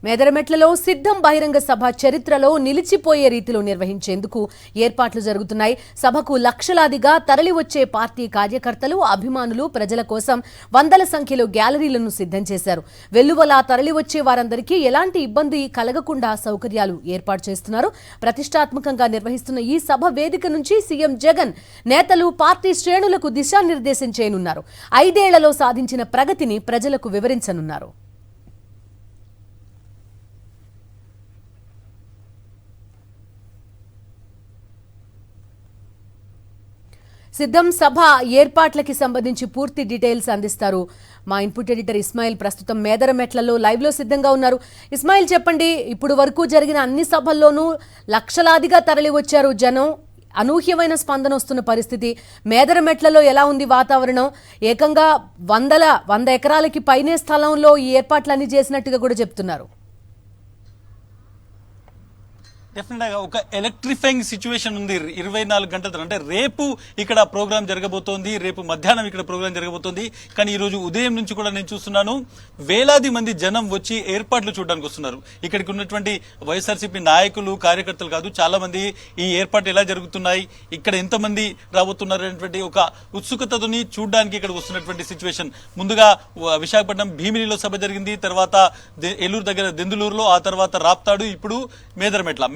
మేదరమెట్లలో సిద్ధం బహిరంగ సభ చరిత్రలో నిలిచిపోయే రీతిలో నిర్వహించేందుకు ఏర్పాట్లు జరుగుతున్నాయి. సభకు లక్షలాదిగా తరలివచ్చే పార్టీ కార్యకర్తలు, అభిమానులు, ప్రజల కోసం వందల సంఖ్యలో గ్యాలరీలను సిద్ధం చేశారు. వెల్లువలా తరలివచ్చే వారందరికీ ఎలాంటి ఇబ్బంది కలగకుండా సౌకర్యాలు ఏర్పాటు చేస్తున్నారు. ప్రతిష్టాత్మకంగా నిర్వహిస్తున్న ఈ సభ వేదిక నుంచి సీఎం జగన్ నేతలు పార్టీ శ్రేణులకు దిశానిర్దేశం చేయనున్నారు. 5 ఏళ్లలో సాధించిన ప్రగతిని ప్రజలకు వివరించనున్నారు. సిద్ధం సభ ఏర్పాట్లకి సంబంధించి పూర్తి డీటెయిల్స్ అందిస్తారు మా ఇన్పుట్ ఎడిటర్ ఇస్మాయిల్. ప్రస్తుతం మేదరమెట్లలో లైవ్లో సిద్ధంగా ఉన్నారు. ఇస్మాయిల్, చెప్పండి, ఇప్పుడు వరకు జరిగిన అన్ని సభల్లోనూ లక్షలాదిగా తరలి వచ్చారు జనం. అనూహ్యమైన స్పందన వస్తున్న పరిస్థితి. మేదరమెట్లలో ఎలా ఉంది వాతావరణం? ఏకంగా 100 ఎకరాలకి పైనే స్థలంలో ఈ ఏర్పాట్లన్నీ చేసినట్టుగా కూడా చెప్తున్నారు. డెఫినెట్గా ఒక ఎలక్ట్రిఫైయింగ్ సిచ్యువేషన్ ఉంది 24 గంటల. అంటే రేపు ఇక్కడ ప్రోగ్రామ్ జరగబోతోంది, రేపు మధ్యాహ్నం ఇక్కడ ప్రోగ్రామ్ జరగబోతోంది. కానీ ఈ రోజు ఉదయం నుంచి కూడా నేను చూస్తున్నాను వేలాది మంది జనం వచ్చి ఏర్పాట్లు చూడడానికి వస్తున్నారు. ఇక్కడికి ఉన్నటువంటి వైఎస్ఆర్సీపీ నాయకులు, కార్యకర్తలు కాదు, చాలా మంది ఈ ఏర్పాట్లు ఎలా జరుగుతున్నాయి, ఇక్కడ ఎంతమంది రాబోతున్నారు అనేటువంటి ఒక ఉత్సుకతని చూడడానికి ఇక్కడ వస్తున్నటువంటి సిచ్యువేషన్. ముందుగా విశాఖపట్నం భీమిలిలో సభ జరిగింది, తర్వాత ఏలూరు దగ్గర దెందులూరులో, ఆ తర్వాత రాప్తాడు, ఇప్పుడు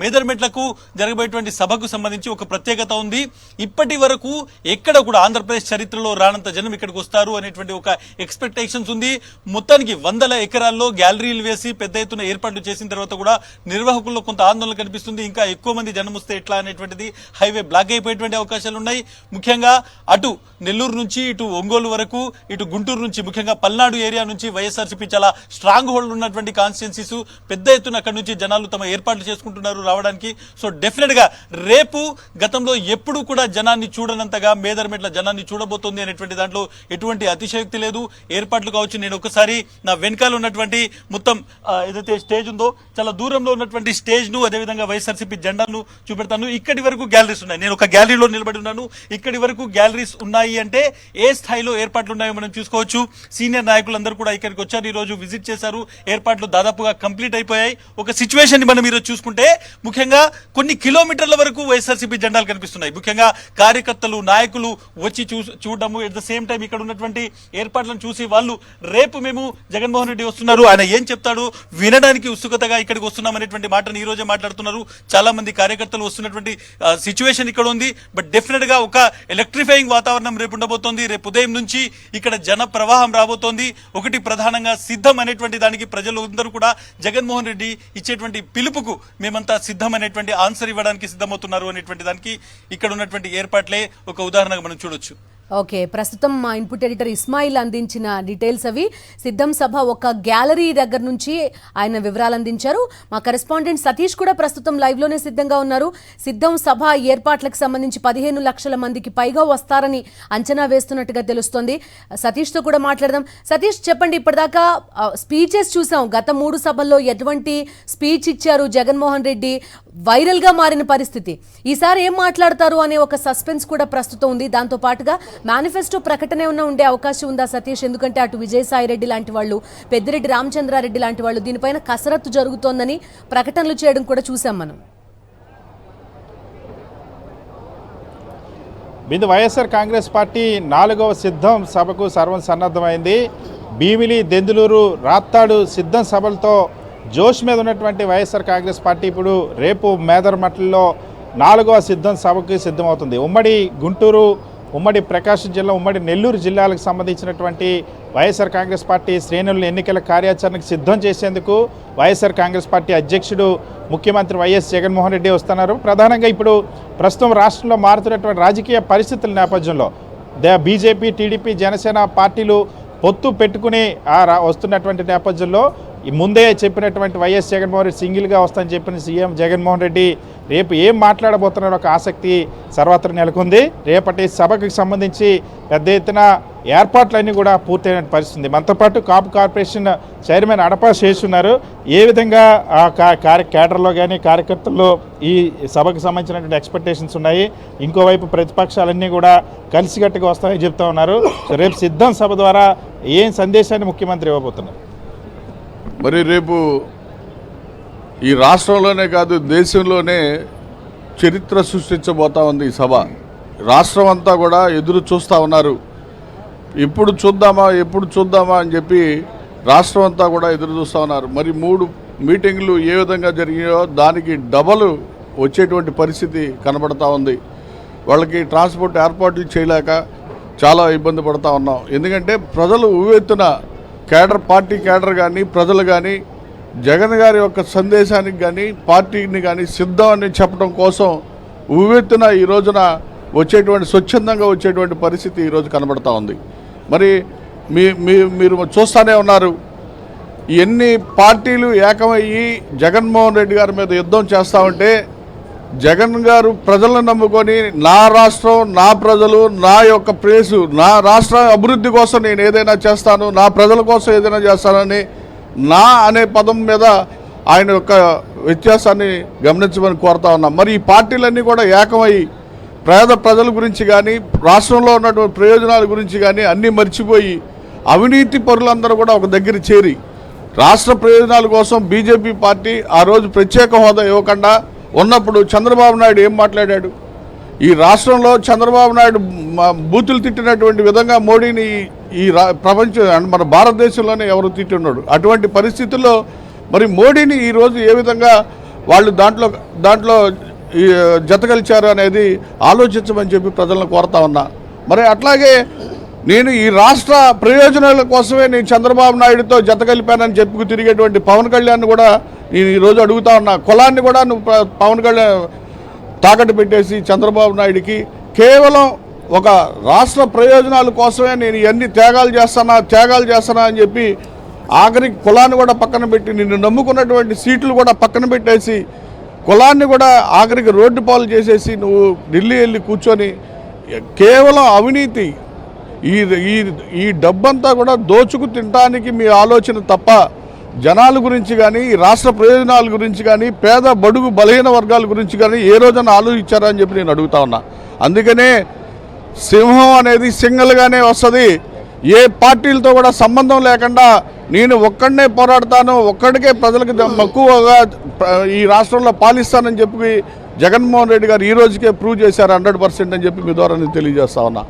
మేదరమెట్లకు జరగబోయేటువంటి సభకు సంబంధించి ఒక ప్రత్యేకత ఉంది. ఇప్పటి వరకు ఎక్కడ కూడా ఆంధ్రప్రదేశ్ చరిత్రలో రానంత జనం ఇక్కడికి వస్తారు అనేటువంటి ఒక ఎక్స్పెక్టేషన్స్ ఉంది. మొత్తానికి 100 ఎకరాల్లో గ్యాలరీలు వేసి పెద్ద ఎత్తున ఏర్పాట్లు చేసిన తర్వాత కూడా నిర్వాహకుల్లో కొంత ఆందోళన కనిపిస్తుంది. ఇంకా ఎక్కువ మంది జనం వస్తే ఎట్లా అనేటువంటిది, హైవే బ్లాక్ అయిపోయేటువంటి అవకాశాలు ఉన్నాయి. ముఖ్యంగా అటు నెల్లూరు నుంచి ఇటు ఒంగోలు వరకు, ఇటు గుంటూరు నుంచి, ముఖ్యంగా పల్నాడు ఏరియా నుంచి వైఎస్ఆర్సీపీ చాలా స్ట్రాంగ్ హోల్డ్ ఉన్నటువంటి కాన్స్టిట్యున్సీస్ పెద్ద ఎత్తున అక్కడి నుంచి జనాలు తమ ఏర్పాట్లు చేసుకుంటున్నారు రావడానికి. సో డెఫినెట్ గా రేపు గతంలో ఎప్పుడు కూడా జనాన్ని చూడనంతగా మేదరమెట్ల జనాన్ని చూడబోతోంది అనేటువంటి దాంట్లో ఎటువంటి అతిశయోక్తి లేదు. ఏర్పాట్లు కావచ్చు. నేను ఒకసారి నా వెనకాల ఉన్నటువంటి మొత్తం ఏదైతే స్టేజ్ ఉందో చాలా దూరంలో ఉన్నటువంటి స్టేజ్ ను, అదేవిధంగా వైఎస్ఆర్సీపీ జెండాను చూపెడతాను. ఇక్కడి వరకు గ్యాలరీస్ ఉన్నాయి. నేను ఒక గ్యాలరీలో నిలబడి ఉన్నాను. ఇక్కడి వరకు గ్యాలరీస్ ఉన్నాయి అంటే ఏ స్థాయిలో ఏర్పాట్లు ఉన్నాయో మనం చూసుకోవచ్చు. సీనియర్ నాయకులందరూ కూడా ఇక్కడికి వచ్చారు, ఈ రోజు విజిట్ చేశారు. ఏర్పాట్లు దాదాపుగా కంప్లీట్ అయిపోయాయి. ఒక సిచ్యువేషన్ ని మనం ఈరోజు చూసుకుంటే ముఖ్యంగా కొన్ని కిలోమీటర్ల వరకు వైఎస్ఆర్సీపీ జెండాలు కనిపిస్తున్నాయి. ముఖ్యంగా కార్యకర్తలు, నాయకులు వచ్చి చూడడము, ఎట్ ద సేమ్ టైం ఇక్కడ ఉన్నటువంటి ఏర్పాట్లను చూసి వాళ్ళు రేపు మేము జగన్మోహన్ రెడ్డి వస్తున్నారు, ఆయన ఏం చెప్తాడు వినడానికి ఉత్సుకతగా ఇక్కడికి వస్తున్నాం అనేటువంటి మాటను ఈ రోజే మాట్లాడుతున్నారు. చాలా మంది కార్యకర్తలు వస్తున్నటువంటి సిచ్యువేషన్ ఇక్కడ ఉంది. బట్ డెఫినెట్ గా ఒక ఎలక్ట్రిఫైయింగ్ వాతావరణం రేపు ఉండబోతోంది. రేపు ఉదయం నుంచి ఇక్కడ జన ప్రవాహం రాబోతోంది. ఒకటి ప్రధానంగా సిద్ధం అనేటువంటి దానికి ప్రజలు అందరూ కూడా జగన్మోహన్ రెడ్డి ఇచ్చేటువంటి పిలుపుకు మేమంతా సిద్ధం అనేటువంటి ఆన్సర్ ఇవ్వడానికి సిద్ధమవుతున్నారు అనేటువంటి దానికి ఇక్కడ ఉన్నటువంటి ఏర్పాట్లే ఒక ఉదాహరణగా మనం చూడొచ్చు. ఓకే, ప్రస్తుతం మా ఇన్పుట్ ఎడిటర్ ఇస్మాయిల్ అందించిన డీటెయిల్స్ అవి. సిద్ధం సభ ఒక గ్యాలరీ దగ్గర నుంచి ఆయన వివరాలు అందించారు. మా కరెస్పాండెంట్ సతీష్ కూడా ప్రస్తుతం లైవ్లోనే సిద్ధంగా ఉన్నారు. సిద్ధం సభ ఏర్పాట్లకు సంబంధించి 15 లక్షల మందికి పైగా వస్తారని అంచనా వేస్తున్నట్టుగా తెలుస్తోంది. సతీష్తో కూడా మాట్లాడదాం. సతీష్, చెప్పండి, ఇప్పటిదాకా స్పీచెస్ చూసాం. గత 3 సభల్లో ఎటువంటి స్పీచ్ ఇచ్చారు జగన్మోహన్ రెడ్డి? వైరల్ గా మారిన పరిస్థితి. ఈసారి ఏం మాట్లాడతారు అనే ఒక సస్పెన్స్ కూడా ప్రస్తుతం ఉంది. దాంతో పాటుగా మేనిఫెస్టో ప్రకటన ఏమన్నా ఉండే అవకాశం ఉందా సతీష్? ఎందుకంటే అటు విజయసాయిరెడ్డి లాంటి వాళ్ళు, పెద్దిరెడ్డి రామచంద్రారెడ్డి లాంటి వాళ్ళు దీనిపైన కసరత్తు జరుగుతోందని ప్రకటనలు చేయడం కూడా చూసాం మనం. బిందు వైఎస్ఆర్ కాంగ్రెస్ పార్టీ 4వ సిద్ధం సభకు సర్వం సన్నద్ధమైంది. భీమిలి, దెందులూరు, రాప్తాడు సిద్ధం సభలతో జోష్ మీద ఉన్నటువంటి వైఎస్ఆర్ కాంగ్రెస్ పార్టీ ఇప్పుడు రేపు మేదరమెట్లలో 4వ సిద్ధం సభకు సిద్ధమవుతుంది. ఉమ్మడి గుంటూరు, ఉమ్మడి ప్రకాశం జిల్లా, ఉమ్మడి నెల్లూరు జిల్లాలకు సంబంధించినటువంటి వైఎస్ఆర్ కాంగ్రెస్ పార్టీ శ్రేణులను ఎన్నికల కార్యాచరణకు సిద్ధం చేసేందుకు వైఎస్ఆర్ కాంగ్రెస్ పార్టీ అధ్యక్షుడు ముఖ్యమంత్రి వైఎస్ జగన్మోహన్ రెడ్డి వస్తున్నారు. ప్రధానంగా ఇప్పుడు ప్రస్తుతం రాష్ట్రంలో మారుతున్నటువంటి రాజకీయ పరిస్థితుల నేపథ్యంలో బీజేపీ, టీడీపీ, జనసేన పార్టీలు పొత్తు పెట్టుకుని వస్తున్నటువంటి నేపథ్యంలో ముందే చెప్పినటువంటి వైఎస్ జగన్మోహన్ రెడ్డి సింగిల్గా వస్తానని చెప్పిన సీఎం జగన్మోహన్ రెడ్డి రేపు ఏం మాట్లాడబోతున్నారో ఒక ఆసక్తి సర్వత్రా నెలకొంది. రేపటి సభకు సంబంధించి పెద్ద ఎత్తున ఏర్పాట్లన్నీ కూడా పూర్తయిన పరిస్థితి. మనతో పాటు కాపు కార్పొరేషన్ చైర్మన్ అడపా చేస్తున్నారు. ఏ విధంగా కేడర్లో కానీ కార్యకర్తల్లో ఈ సభకు సంబంధించినటువంటి ఎక్స్పెక్టేషన్స్ ఉన్నాయి? ఇంకోవైపు ప్రతిపక్షాలన్నీ కూడా కలిసికట్టుగా వస్తాయని చెప్తా ఉన్నారు. రేపు సిద్ధం సభ ద్వారా ఏం సందేశాన్ని ముఖ్యమంత్రి ఇవ్వబోతున్నారు? మరి రేపు ఈ రాష్ట్రంలోనే కాదు దేశంలోనే చరిత్ర సృష్టించబోతా ఉంది ఈ సభ. రాష్ట్రం అంతా కూడా ఎదురు చూస్తూ ఉన్నారు. ఎప్పుడు చూద్దామా అని చెప్పి రాష్ట్రం అంతా కూడా ఎదురు చూస్తూ ఉన్నారు. మరి 3 మీటింగ్లు ఏ విధంగా జరిగాయో దానికి డబల్ వచ్చేటువంటి పరిస్థితి కనబడతా ఉంది. వాళ్ళకి ట్రాన్స్పోర్ట్ ఏర్పాట్లు చేయలేక చాలా ఇబ్బంది పడుతూ ఉన్నాం. ఎందుకంటే ప్రజలు ఉవ్వెత్తున పార్టీ కేడర్ కానీ ప్రజలు కానీ జగన్ గారి యొక్క సందేశానికి కానీ పార్టీని కానీ సిద్ధం అని చెప్పడం కోసం ఉవ్వెత్తున ఈ రోజున స్వచ్ఛందంగా వచ్చేటువంటి పరిస్థితి ఈరోజు కనబడతా ఉంది. మరి మీరు చూస్తూనే ఉన్నారు, ఎన్ని పార్టీలు ఏకమయ్యి జగన్మోహన్ రెడ్డి గారి మీద యుద్ధం చేస్తూ ఉంటే జగన్ గారు ప్రజలను నమ్ముకొని నా రాష్ట్రం, నా ప్రజలు, నా యొక్క ప్రేసు, నా రాష్ట్ర అభివృద్ధి కోసం నేను ఏదైనా చేస్తాను, నా ప్రజల కోసం ఏదైనా చేస్తానని నా అనే పదం మీద ఆయన యొక్క వ్యత్యాసాన్ని గమనించమని కోరుతా ఉన్నాం. మరి ఈ పార్టీలన్నీ కూడా ఏకమై పేద ప్రజల గురించి కానీ రాష్ట్రంలో ఉన్నటువంటి ప్రయోజనాల గురించి కానీ అన్నీ మర్చిపోయి అవినీతి పరులందరూ కూడా ఒక దగ్గర చేరి రాష్ట్ర ప్రయోజనాల కోసం బీజేపీ పార్టీ ఆ రోజు ప్రత్యేక హోదా ఇవ్వకుండా ఉన్నప్పుడు చంద్రబాబు నాయుడు ఏం మాట్లాడాడు? ఈ రాష్ట్రంలో చంద్రబాబు నాయుడు బూతులు తిట్టినటువంటి విధంగా మోడీని ఈ మన భారతదేశంలోనే ఎవరు తిట్టున్నాడు? అటువంటి పరిస్థితుల్లో మరి మోడీని ఈరోజు ఏ విధంగా వాళ్ళు దాంట్లో జతగలిచారు అనేది ఆలోచించమని చెప్పి ప్రజలను కోరుతా ఉన్నా. మరి అట్లాగే నేను ఈ రాష్ట్ర ప్రయోజనాల కోసమే నేను చంద్రబాబు నాయుడుతో జతగలిపానని చెప్పి తిరిగేటువంటి పవన్ కళ్యాణ్ కూడా నేను ఈరోజు అడుగుతా ఉన్నా, కులాన్ని కూడా నువ్వు పవన్ కళ్యాణ్ తాకట్టు పెట్టేసి చంద్రబాబు నాయుడికి కేవలం ఒక రాష్ట్ర ప్రయోజనాల కోసమే నేను ఇవన్నీ త్యాగాలు చేస్తానా అని చెప్పి ఆఖరికి కులాన్ని కూడా పక్కన పెట్టి నిన్ను నమ్ముకున్నటువంటి సీట్లు కూడా పక్కన పెట్టేసి కులాన్ని కూడా ఆఖరికి రోడ్డు పాలు చేసేసి నువ్వు ఢిల్లీ వెళ్ళి కూర్చొని కేవలం అవినీతి ఈ డబ్బంతా కూడా దోచుకు తినడానికి మీ ఆలోచన తప్ప జనాల గురించి కానీ రాష్ట్ర ప్రయోజనాల గురించి కానీ పేద బడుగు బలహీన వర్గాల గురించి కానీ ఏ రోజున ఆలోచించారా అని చెప్పి నేను అడుగుతా ఉన్నా. అందుకనే సింహం అనేది సింగిల్గానే వస్తుంది. ఏ పార్టీలతో కూడా సంబంధం లేకుండా నేను ఒక్కడనే పోరాడతాను, ఒక్కడికే ప్రజలకు మక్కువగా ఈ రాష్ట్రంలో పాలిస్తానని చెప్పి జగన్మోహన్ రెడ్డి గారు ఈ రోజుకే ప్రూవ్ చేశారు 100% అని చెప్పి మీ ద్వారా నేను తెలియజేస్తా ఉన్నా.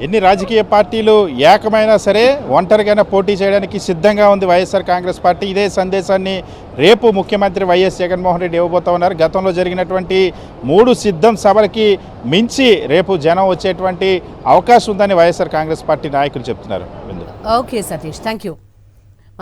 ఎన్ని రాజకీయ పార్టీలు ఏకమైనా సరే ఒంటరిగానే పోటీ చేయడానికి సిద్ధంగా ఉంది వైఎస్ఆర్ కాంగ్రెస్ పార్టీ. ఇదే సందేశాన్ని రేపు ముఖ్యమంత్రి వైఎస్ జగన్మోహన్ రెడ్డి ఇవ్వబోతా ఉన్నారు. గతంలో జరిగినటువంటి 3 సిద్ధం సభలకి మించి రేపు జనం వచ్చేటువంటి అవకాశం ఉందని వైఎస్ఆర్ కాంగ్రెస్ పార్టీ నాయకులు చెప్తున్నారు. Okay Satish, thank you.